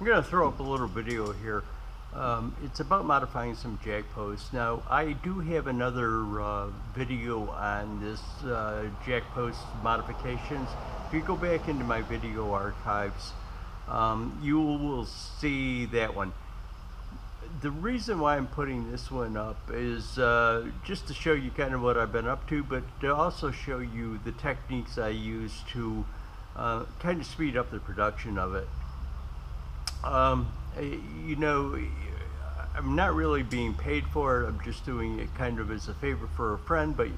I'm going to throw up a little video here. It's about modifying some jack posts. Now, I do have another video on this jack post modifications. If you go back into my video archives, you will see that one. The reason why I'm putting this one up is just to show you kind of what I've been up to, but to also show you the techniques I use to kind of speed up the production of it. You know, I'm not really being paid for it. I'm just doing it kind of as a favor for a friend. But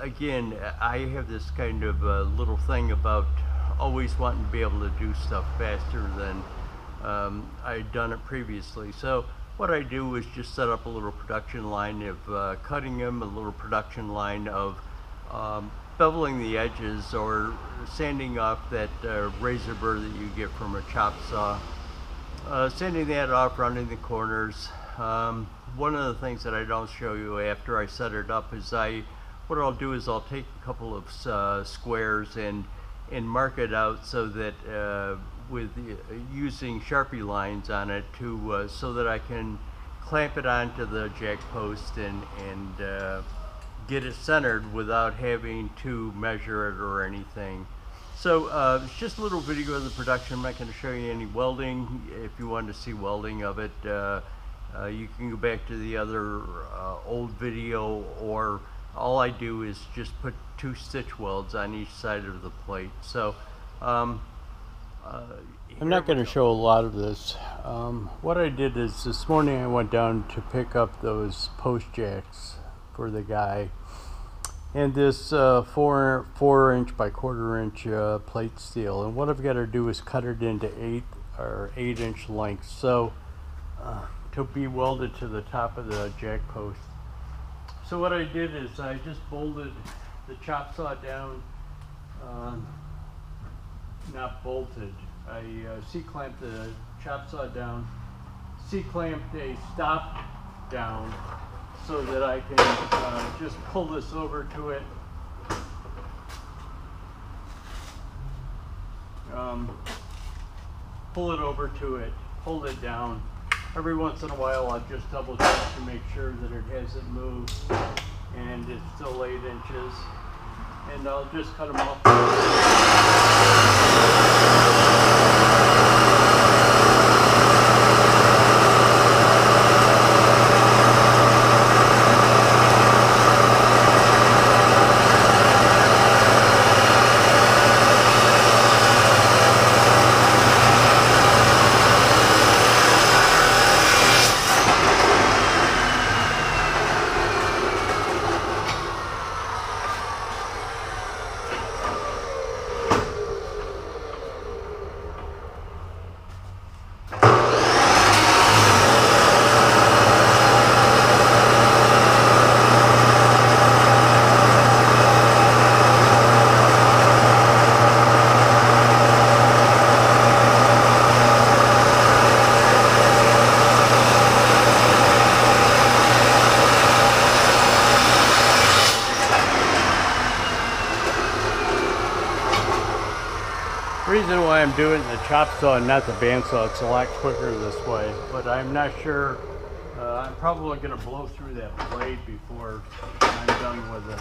again, I have this kind of little thing about always wanting to be able to do stuff faster than I'd done it previously. So what I do is just set up a little production line of cutting them, a little production line of beveling the edges or sanding off that razor burr that you get from a chop saw. Sanding that off, rounding the corners. One of the things that I don't show you after I set it up is what I'll do is I'll take a couple of squares and mark it out so that with using Sharpie lines on it to so that I can clamp it onto the jack post and get it centered without having to measure it or anything. So it's just a little video of the production. I'm not going to show you any welding. If you want to see welding of it, you can go back to the other old video, or all I do is just put 2 stitch welds on each side of the plate. So I'm not going to show a lot of this. What I did is this morning I went down to pick up those post jacks for the guy, and this 4 inch by 1/4 inch plate steel, and what I've got to do is cut it into 8 inch lengths, so to be welded to the top of the jack post. So what I did is I just bolted the chop saw down, not bolted, I C-clamped the chop saw down, C-clamped a stop down so that I can just pull this over to it. Pull it over to it, hold it down. Every once in a while I'll just double check to make sure that it hasn't moved and it's still 8 inches. And I'll just cut them off. The reason why I'm doing the chop saw and not the bandsaw, it's a lot quicker this way, but I'm not sure. I'm probably going to blow through that blade before I'm done with it.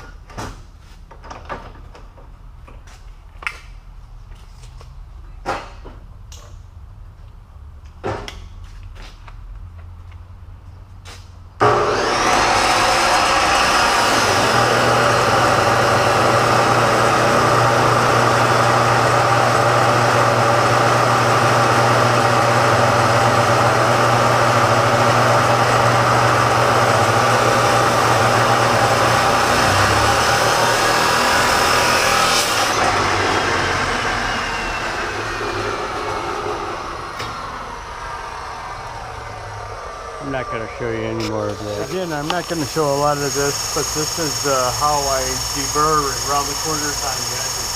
I'm not going to show you any more of that. Again, I'm not going to show a lot of this, but this is how I deburr around the corners on the edges.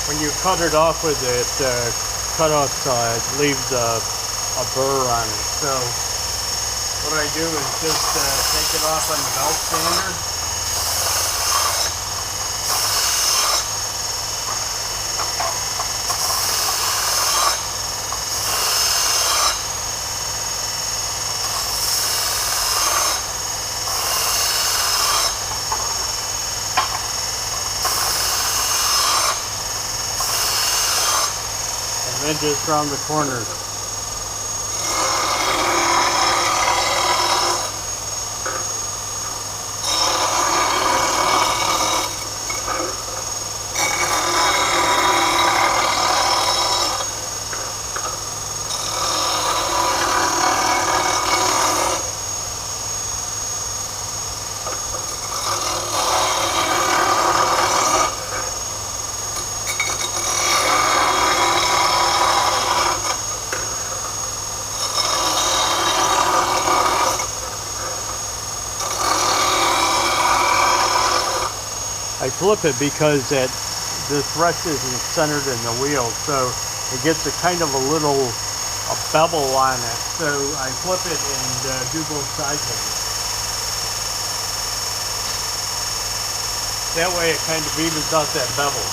When you cut it off with it, cut-off saw, it leaves a burr on it. So what I do is just take it off on the belt sander. and just around the corners. I flip it because the thrust isn't centered in the wheel, so it gets a kind of a bevel on it. So I flip it and do both sides of it. That way it kind of evens out that bevel.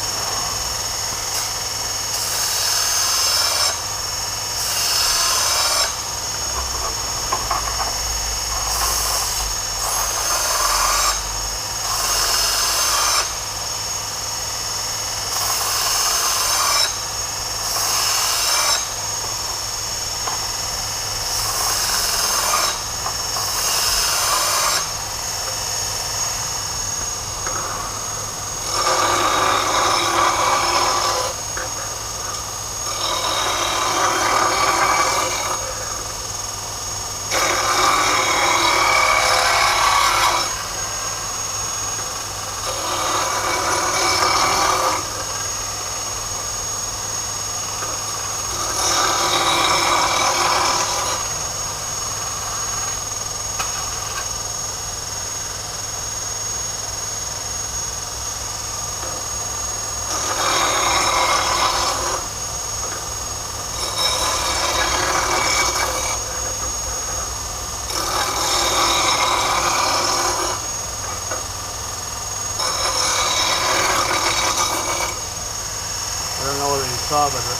I don't know whether you saw, but the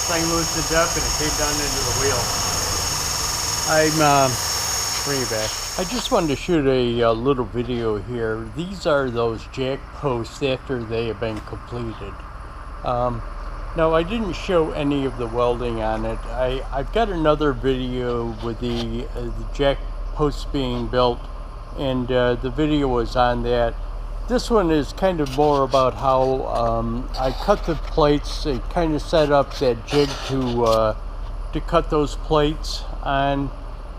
thing loosened up and it came down into the wheel. Bring it back. I just wanted to shoot a little video here. These are those jack posts after they have been completed. Now, I didn't show any of the welding on it. I've got another video with the jack posts being built, and the video was on that. This one is kind of more about how I cut the plates. I kind of set up that jig to cut those plates on,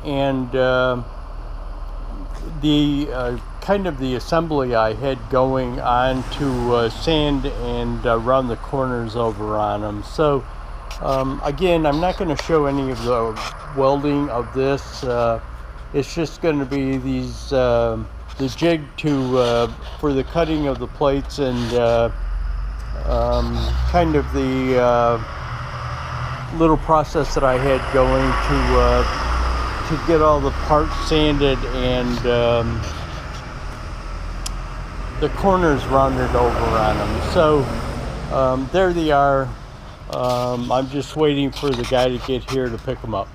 and the kind of the assembly I had going on to sand and run the corners over on them. So again, I'm not going to show any of the welding of this. It's just going to be these the jig for the cutting of the plates, and kind of the little process that I had going to get all the parts sanded and the corners rounded over on them. So there they are. I'm just waiting for the guy to get here to pick them up.